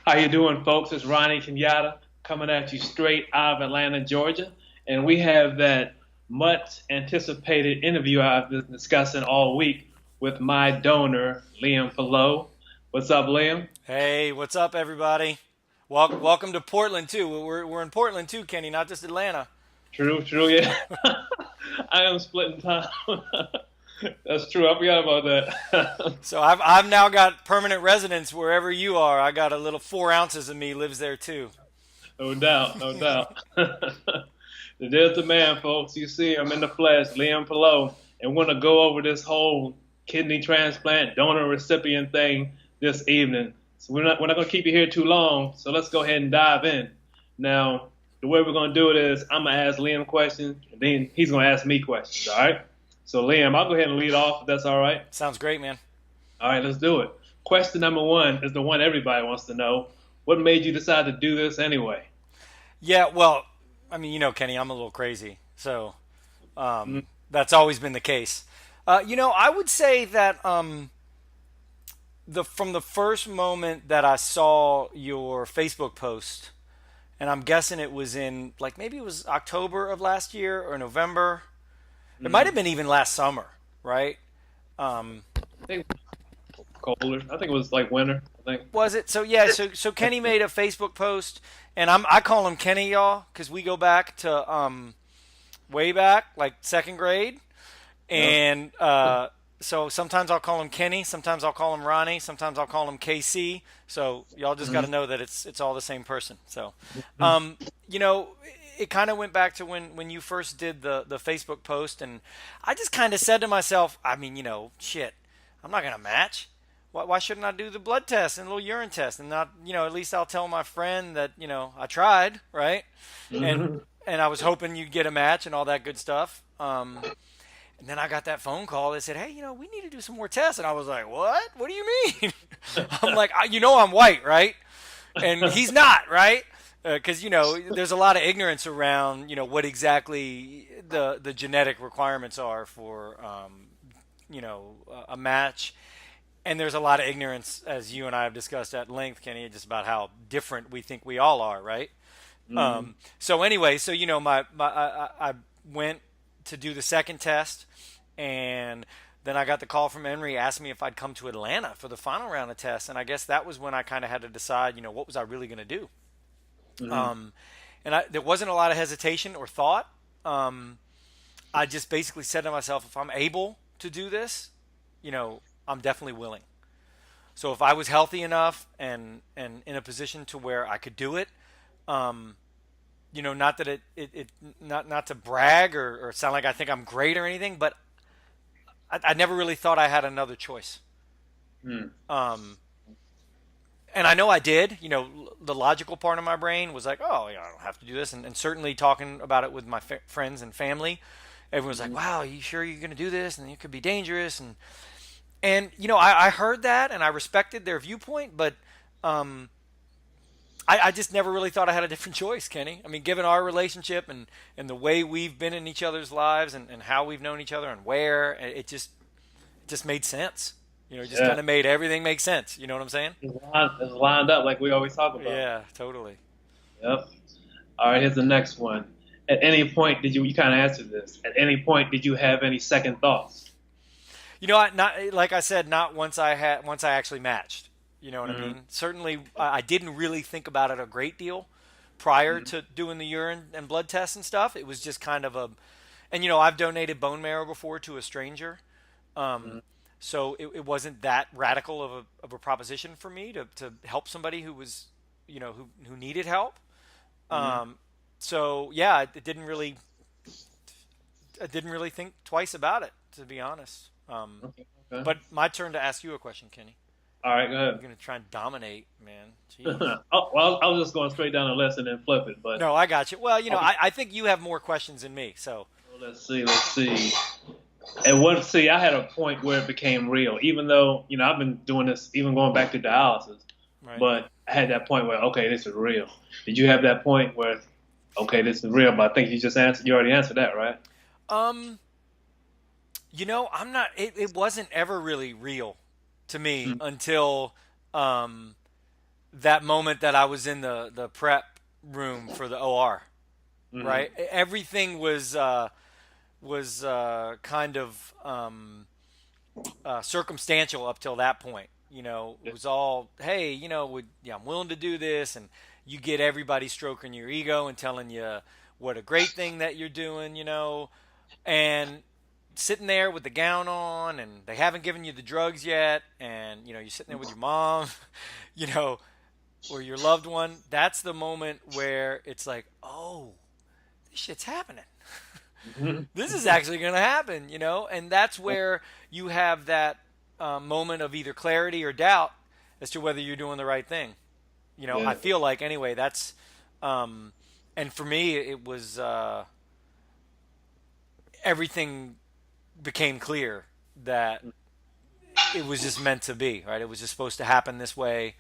How you doing, folks? It's Ronnie Kenyatta coming at you straight out of Atlanta, Georgia, and we have that much anticipated interview I've been discussing all week with my donor, Liam Pillow. What's up, Liam? Hey, what's up, everybody? Welcome to Portland too. We're in Portland too, Kenny, not just Atlanta. True, true, yeah. I am splitting time. That's true. I forgot about that. So I've now got permanent residence wherever you are. I got a little 4 ounces of me lives there too. No doubt, no doubt. There's the man, folks. You see him in the flesh, Liam Pillow, and we're gonna go over this whole kidney transplant donor recipient thing this evening. So we're not gonna keep you here too long. So let's go ahead and dive in. Now, the way we're gonna do it is I'm gonna ask Liam questions, and then he's gonna ask me questions. All right. So Liam, I'll go ahead and lead off if that's all right. Sounds great, man. All right, let's do it. Question number one is the one everybody wants to know. What made you decide to do this anyway? Yeah, well, I mean, Kenny, I'm a little crazy, so Mm, that's always been the case. I would say that the from the first moment that I saw your Facebook post, and I'm guessing it was in like maybe it was October of last year or November. It might mm. have been even last summer, right? Um, I think colder. I think it was like winter. I think. was it? So yeah. So Kenny made a Facebook post, and I call him Kenny, y'all, because we go back to way back like second grade, Yep. and so sometimes I'll call him Kenny, sometimes I'll call him Ronnie, sometimes I'll call him KC. So y'all just got to Mhm. know that it's all the same person. So, Mhm. um, you know, it kind of went back to when you first did the Facebook post, and I just kind of said to myself, I mean, shit, I'm not gonna match. Why shouldn't I do the blood test and a little urine test, and not, at least I'll tell my friend that I tried, right? And Mhm. and I was hoping you'd get a match and all that good stuff. And then I got that phone call that said, "Hey, we need to do some more tests." And I was like, "What? What do you mean?" I'm like, I'm white, right?" And he's not, right? Because there's a lot of ignorance around what exactly the genetic requirements are for a match, and there's a lot of ignorance, as you and I have discussed at length, Kenny, just about how different we think we all are, right? Mhm. So anyway, so I went to do the second test, and then I got the call from Henry, asked me if I'd come to Atlanta for the final round of tests, and I guess that was when I kind of had to decide, what was I really going to do. Mhm. Um, and there wasn't a lot of hesitation or thought. Um, I just basically said to myself, if I'm able to do this, I'm definitely willing. So if I was healthy enough and in a position to where I could do it, um, not that it not to brag or sound like I think I'm great or anything, but I never really thought I had another choice. Mhm. Um, and I know I did. The logical part of my brain was like, oh, I don't have to do this. And certainly talking about it with my friends and family, everyone's like, Mhm. wow, are you sure you're going to do this? And it could be dangerous. And I heard that and I respected their viewpoint, but um, I just never really thought I had a different choice, Kenny. I mean, given our relationship and the way we've been in each other's lives and how we've known each other and where, it just made sense. It just Yeah. kind of made everything make sense. You know what I'm saying? It's lined up like we always talk about. Yeah, totally. Yep. All right. Here's the next one. At any point did you kind of answered this? At any point did you have any second thoughts? Not like I said, not once I actually matched. You know what I Mhm. mean? Certainly, I didn't really think about it a great deal prior Mhm. to doing the urine and blood tests and stuff. It was just kind of and I've donated bone marrow before to a stranger, Mhm. um, so it wasn't that radical of a proposition for me to help somebody who was, who needed help. Mhm. Um, so yeah, I didn't really think twice about it, to be honest. Okay. Okay. But my turn to ask you a question, Kenny. All right. Go You're ahead. gonna try and dominate, man. Jeez. Oh, well, I was just going straight down the list and then flip it, but No, I got you. Well, okay. I think you have more questions than me. So, So let's see. Let's see. And what? See, I had a point where it became real, even though I've been doing this, even going back to dialysis. right. But I had that point where okay, this is real. Did you have that point where okay, this is real? But I think you just answered. You already answered that, right? Um, I'm not. It wasn't ever really real to me Mm-hmm. until um that moment that I was in the prep room for the OR, Hmm. right? Everything was kind of circumstantial up till that point. It Yeah. was all, hey, yeah, I'm willing to do this, and you get everybody stroking your ego and telling you what a great thing that you're doing, and sitting there with the gown on, and they haven't given you the drugs yet, and you're sitting there with your mom, you know, or your loved one. That's the moment where it's like, oh, this shit's happening. Hmm. This is actually going to happen, and that's where you have that moment of either clarity or doubt as to whether you're doing the right thing. I Yeah. feel like anyway. Um, and for me, it was everything became clear that it was just meant to be, right? It was just supposed to happen this way,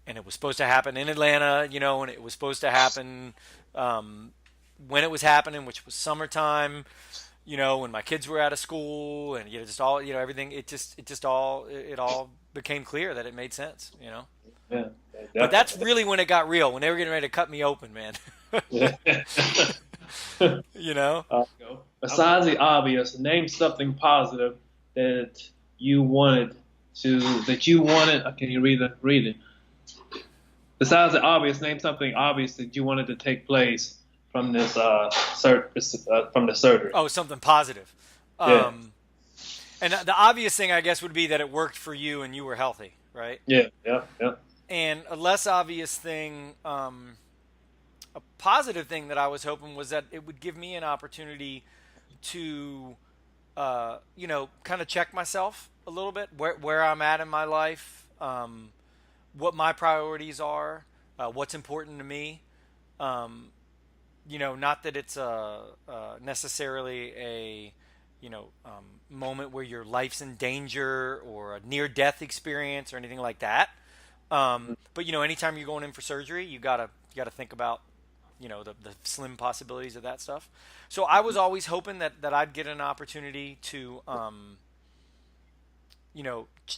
and it was supposed to happen in Atlanta, and it was supposed to happen um, when it was happening, which was summertime. When my kids were out of school, and just all, everything. It all became clear that it made sense. Yeah. But Yeah, that's really when it got real, when they were getting ready to cut me open, man. definitely. you know. Besides the obvious, name something positive that you wanted. Can you read it? Read it. Besides the obvious, name something obvious that you wanted to take place from this from the surgery. Oh, something positive. Yeah, Um, and the obvious thing, I guess, would be that it worked for you and you were healthy, right? yeah, yeah, yeah. And a less obvious thing, a positive thing that I was hoping was that it would give me an opportunity to, kind of check myself a little bit, where I'm at in my life, what my priorities are, what's important to me. Um, not that it's necessarily a moment where your life's in danger or a near-death experience or anything like that. But anytime you're going in for surgery, you gotta think about the slim possibilities of that stuff. So I was always hoping that I'd get an opportunity to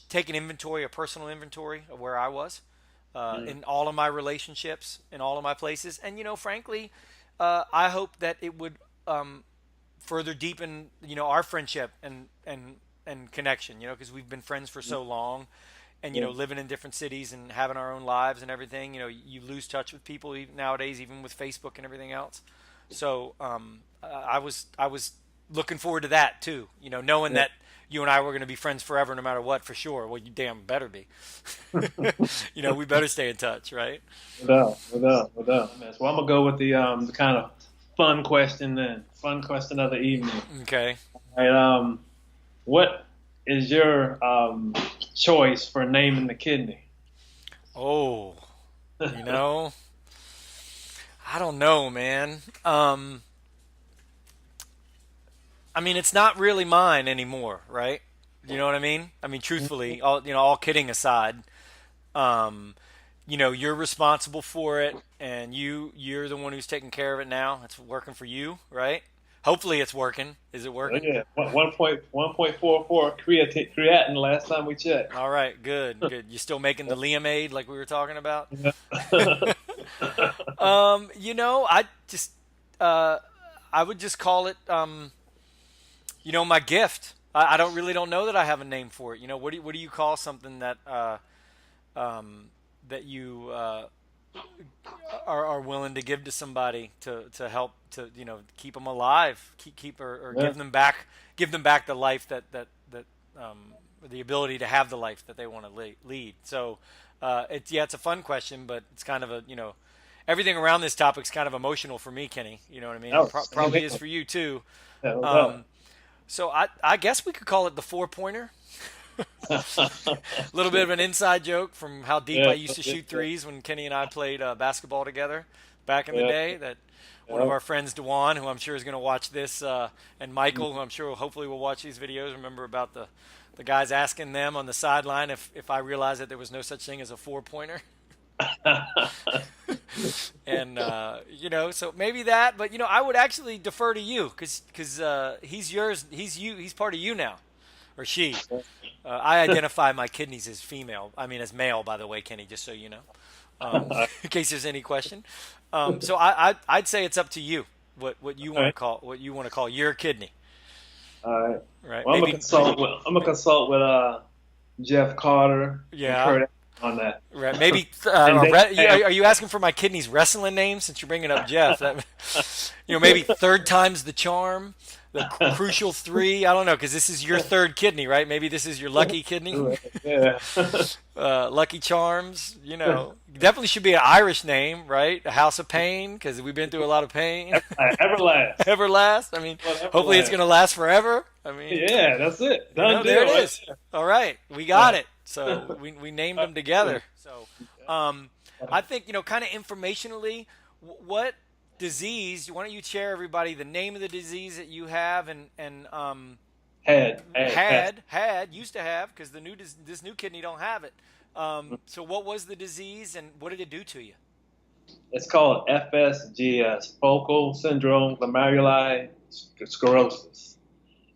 take an inventory, a personal inventory of where I was Mm. in all of my relationships, in all of my places, and frankly, I hope that it would further deepen our friendship and connection. Because we've been friends for so long, and Yeah, living in different cities and having our own lives and everything. You lose touch with people nowadays, even with Facebook and everything else. So I was looking forward to that too. Knowing yeah. that you and I were going to be friends forever, no matter what, for sure. Well, you damn better be. We better stay in touch, right? Without, without, without. Man, so I'm gonna go with the kind of fun question then. Fun question of the evening. Okay. All right. What is your choice for naming the kidney? Oh, you know, I don't know, man. I mean, it's not really mine anymore, right? You know what I mean? I mean, truthfully, all kidding aside, um, you're responsible for it, and you're the one who's taking care of it now. It's working for you, right? Hopefully, it's working. Is it Oh, working? yeah, 1.44 creatinine last time we checked. All right, good, good. You still making the Liam aid like we were talking about? I just, uh, I would just call it, my gift. I don't know that I have a name for it. What do you call something um, that you are willing to give to somebody to help to keep them alive, keep or Yeah, give them back the life that the ability to have the life that they want to lead. So it's a fun question, but it's kind of everything around this topic is kind of emotional for me, Kenny. You know what I mean? no, And same probably here. is for you too. Yeah, no doubt. Um, so I guess we could call it the 4-pointer. A little bit of an inside joke from how deep Yeah, I used to yeah, shoot threes when Kenny and I played basketball together back in the yeah, day. That one of yeah. our friends, Dewan, who I'm sure is going to watch this, and Michael, who I'm sure hopefully will watch these videos, remember about the guys asking them on the sideline if I realized that there was no such thing as a 4-pointer. And so maybe that, but I would actually defer to you because he's yours, he's part of you now, or she. I identify my kidneys as female. I mean, as male, by the way, Kenny. Just so you know. in case there's any question. So I'd say it's up to you what you All want to right. call your kidney, All right. right? Well, Maybe I'm gonna consult with Jeff Carter and yeah, Kurt on that. right. Maybe And they have are you asking for my kidney's wrestling name since you're bringing up Jeff? That, maybe third time's the charm, the crucial three. I don't know because this is your third kidney, right? Maybe this is your lucky kidney. yeah. Lucky Charms, definitely should be an Irish name, right? A House of Pain, because we've been through a lot of pain. Everlast. Everlast. I mean, Well, hopefully it's Everlast. going to last forever. I mean, Yeah, that's it. Done there deal it right is. there. All right, we got it. So we named them together. So I think, kind of informationally, what disease, why don't you share everybody the name of the disease that you have and used to have because this new kidney don't have it. So what was the disease and what did it do to you? It's called FSGS, focal syndrome glomerular sclerosis.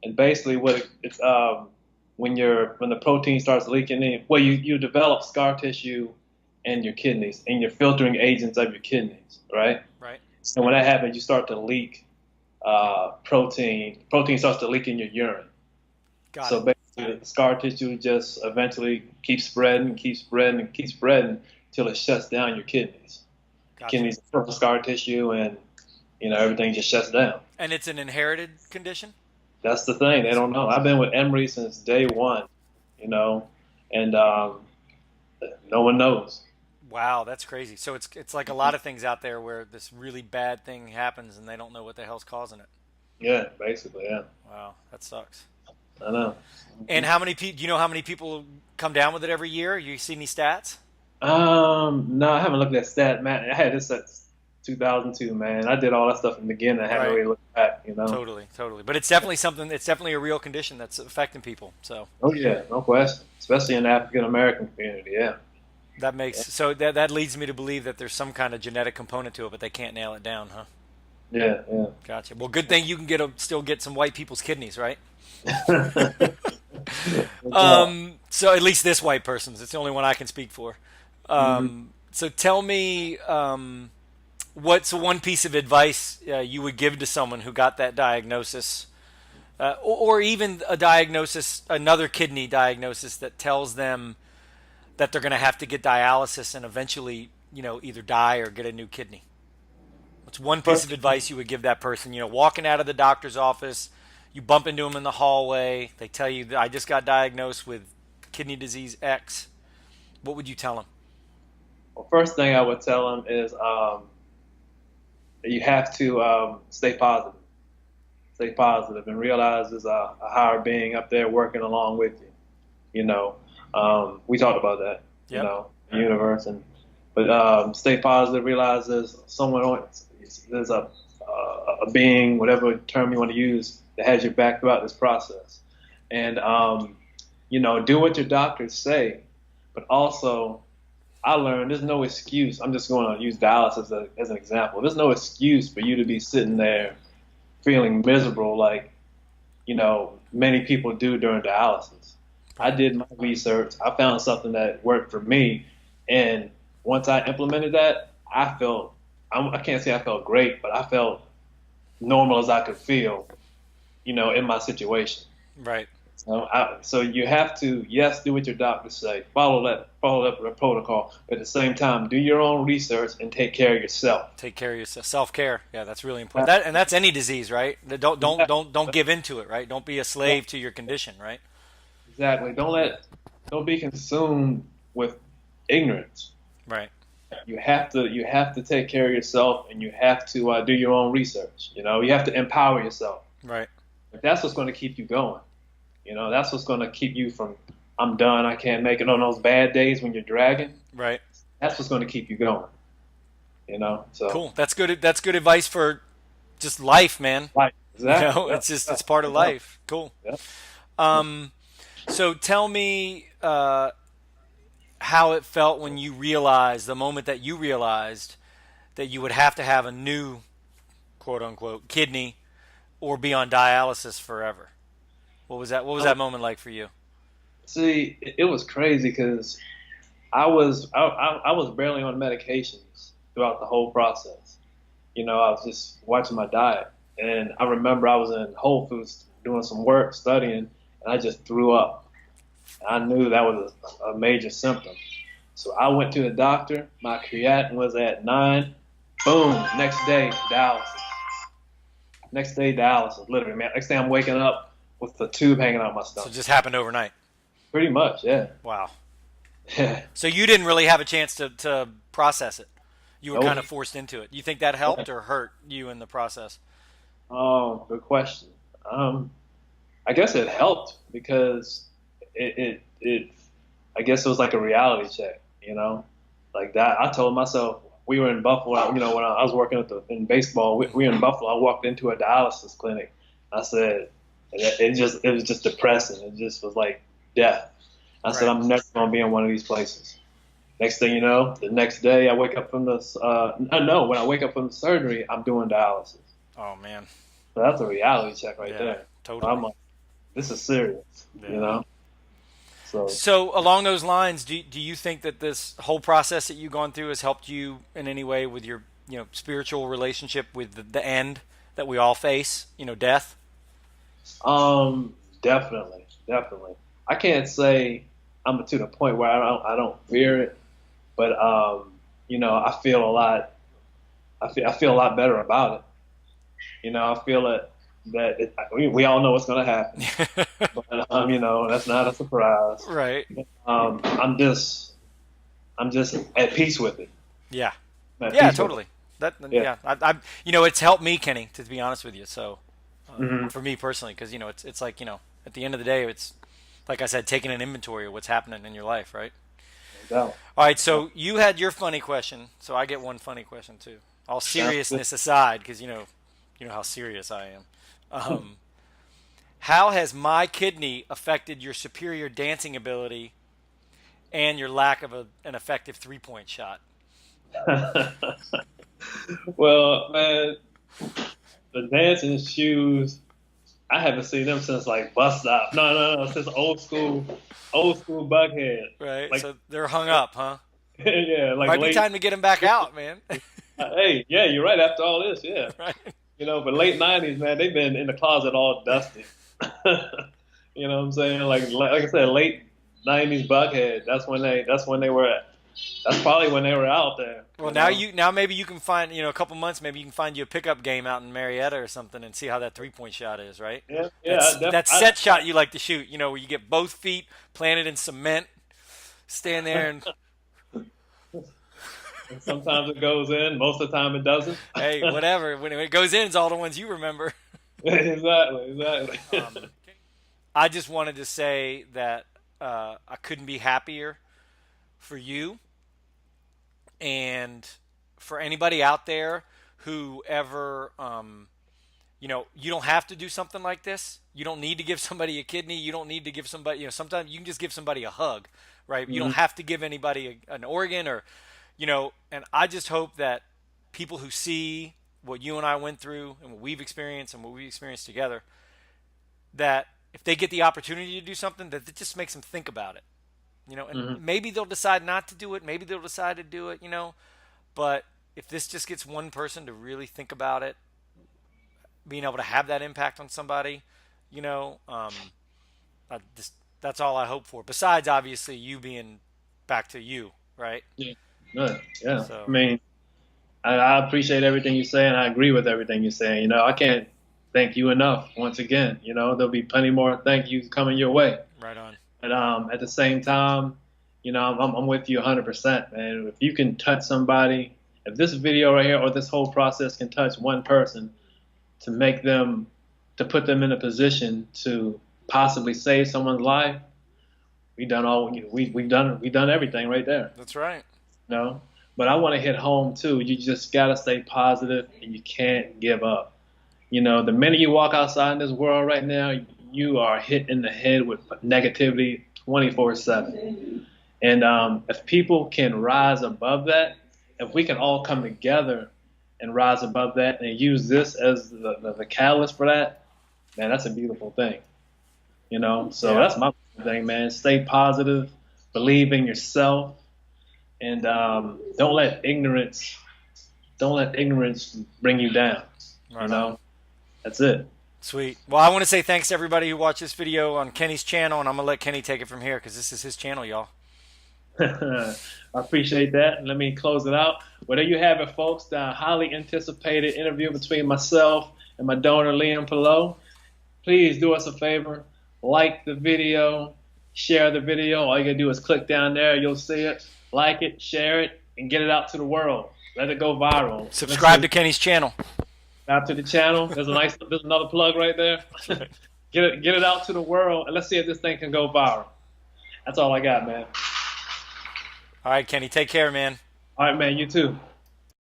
And basically, it's when the protein starts leaking in, well, you develop scar tissue in your kidneys and your filtering agents of your kidneys, right? Right. So when that happens, you start to leak protein. Protein starts to leak in your urine. Got So it. basically, the scar tissue just eventually keeps spreading, keeps spreading, and keeps spreading till it shuts down your kidneys. Gotcha. Kidneys are full of scar tissue, and everything just shuts down. And it's an inherited condition? That's the thing. They don't know. I've been with Emory since day one, and no one knows. Wow, that's crazy. So it's like a lot of things out there where this really bad thing happens and they don't know what the hell's causing it. Yeah, basically, yeah. Wow, that sucks. I know. And how many people? Do you know how many people come down with it every year? You see any stats? No, I haven't looked at stat, man. I had this since 2002, man. I did all that stuff in the beginning. I haven't Right. really looked back. Totally, totally. But it's definitely something. It's definitely a real condition that's affecting people. So Oh yeah, no question. Especially in the African American community, yeah. that makes so that leads me to believe that there's some kind of genetic component to it, but they can't nail it down, huh? Yeah, Gotcha. Well, good thing you can still get some white people's kidneys, right? yeah. No doubt. So at least this white person's. It's the only one I can speak for. Mhm. So tell me, what's one piece of advice you would give to someone who got that diagnosis, or even a diagnosis, another kidney diagnosis that tells them that they're going to have to get dialysis and eventually, either die or get a new kidney. What's one piece of First, advice you would give that person? Walking out of the doctor's office, you bump into them in the hallway. They tell you, "I just got diagnosed with kidney disease X." What would you tell them? well, first thing I would tell them is you have to stay positive. Stay positive and realize there's a higher being up there working along with you. We talked about that. Yep. The universe, but stay positive. Realize there's someone on. There's a being, whatever term you want to use, that has your back throughout this process. And do what your doctors say, but also I learned there's no excuse. I'm just going to use dialysis as an example. There's no excuse for you to be sitting there feeling miserable like, many people do during dialysis. I did my research. I found something that worked for me. And once I implemented that, I can't say I felt great, but I felt normal as I could feel, in my situation. Right. So you have to, yes, do what your doctors say, follow that protocol, but at the same time, do your own research and take care of yourself. Take care of yourself. Self care. Yeah, that's really important. And that's any disease, right? Don't give into it, right? Don't be a slave to your condition, right? Exactly. Don't be consumed with ignorance. Right. You have to take care of yourself, and you have to do your own research. You have to empower yourself. Right. That's what's going to keep you going. That's what's going to keep you from, I'm done, I can't make it on those bad days when you're dragging. Right. That's what's going to keep you going. So Cool. That's good. That's good advice for just life, man. right, exactly. Yeah. It's part of life. Cool. Yeah. So tell me how it felt when you realized, the moment that you realized that you would have to have a new, quote unquote, kidney or be on dialysis forever. What was that moment like for you? See, it was crazy because I was barely on medications throughout the whole process. I was just watching my diet, and I remember I was in Whole Foods doing some work, studying, and I just threw up. I knew that was a major symptom. So I went to the doctor. My creatinine was at 9. Boom. Next day, dialysis. Next day, dialysis. Literally, man. Next day, I'm waking up with the tube hanging out my So it stomach. just happened overnight. Pretty much, yeah. Wow. Yeah. So you didn't really have a chance to process it. You were kind Nope. of forced into it. You think that helped or hurt you in the process? Oh, good question. Um, I guess it helped because it I guess it was like a reality check. Like that. I told myself we were in Buffalo, when I was working in baseball, we were in Buffalo. I walked into a dialysis clinic. I said, it was just depressing. It just was like death. I said, Right. I'm never going to be in one of these places. Next thing you know, the next day I wake up from this, no, when I wake up from the surgery, I'm doing dialysis. Oh man. So that's a reality check right Yeah. there. I'm Totally. like, this is serious, you Yeah. know? So, So along those lines, do you think that this whole process that you've gone through has helped you in any way with your spiritual relationship with the end that we all face? Death. definitely, definitely. I can't say I'm to the point where I don't fear it, but I feel a lot. I feel a lot better about it. I feel that we all know what's going to happen, but that's not a surprise. Right. Um, I'm just I'm just at peace with it. Yeah. I'm at Yeah. peace with it. Totally. That. Yeah. Yeah. It's helped me, Kenny, to be honest with you. So, Hmm. for me personally, because it's like at the end of the day, it's like I said, taking an inventory of what's happening in your life, right? No, All right. So you had your funny question, so I get one funny question too. All sounds good. seriousness aside, because you know how serious I am. Um, how has my kidney affected your superior dancing ability and your lack of an effective 3-point shot? Well, man, the dancing shoes, I haven't seen them since like bus stop. No, no, no, since old school Buckhead. Right. Like, So they're hung up, huh? yeah, like Might be late. time to get them back out, man. Hey, yeah, you're right. After all this, yeah, Right. but late '90s, man, they've been in the closet all dusty. You know what I'm saying? Like I said, late '90s Buckhead. That's when they were at. That's probably when they were out there. Well, now maybe you can find a couple months, maybe you can find you a pickup game out in Marietta or something and see how that 3-point shot is, right? Yeah, yeah. That's that set shot you like to shoot, where you get both feet planted in cement, stand there and And sometimes it goes in. Most of the time it doesn't. hey, whatever. When it goes in, it's all the ones you remember. Exactly, exactly. Um, I just wanted to say that I couldn't be happier for you and for anybody out there who ever, you don't have to do something like this. You don't need to give somebody a kidney. You don't need to give somebody, sometimes you can just give somebody a hug, right? You don't Mhm. have to give anybody an organ and I just hope that people who see what you and I went through and what we've experienced and what we experienced together, that if they get the opportunity to do something, that it just makes them think about it. And Mhm. maybe they'll decide not to do it. Maybe they'll decide to do it. But if this just gets one person to really think about it, being able to have that impact on somebody, you know, um, that's all I hope for. Besides, obviously, you being back to you, right? Yeah. Good. Yeah. I So, mean, I appreciate everything you say, and I agree with everything you're saying. I can't thank you enough. Once again, there'll be plenty more thank yous coming your way. right on. And at the same time, I'm with you 100%, man. If you can touch somebody, if this video right here or this whole process can touch one person to make them, to put them in a position to possibly save someone's life, we done all, we've done everything right there. That's right. No, but I want to hit home too. You just gotta stay positive, and you can't give up. The minute you walk outside in this world right now, you are hit in the head with negativity 24/7. And if people can rise above that, if we can all come together and rise above that and use this as the catalyst for that, man, that's a beautiful thing. So Yeah. that's my thing, man. Stay positive, believe in yourself, and don't let ignorance bring you down. Right You on. know, that's it. Sweet. Well, I want to say thanks to everybody who watched this video on Kenny's channel, and I'm gonna let Kenny take it from here because this is his channel, y'all. I appreciate that. And let me close it out. Well, there you have it, folks. The highly anticipated interview between myself and my donor, Liam Pillow. Please do us a favor. Like the video. Share the video. All you got to do is click down there. You'll see it. Like it. Share it. And get it out to the world. Let it go viral. Subscribe to Kenny's channel. Out to the channel. There's another plug right there. Get it out to the world. And let's see if this thing can go viral. That's all I got, man. All right, Kenny, take care, man. All right, man. You too.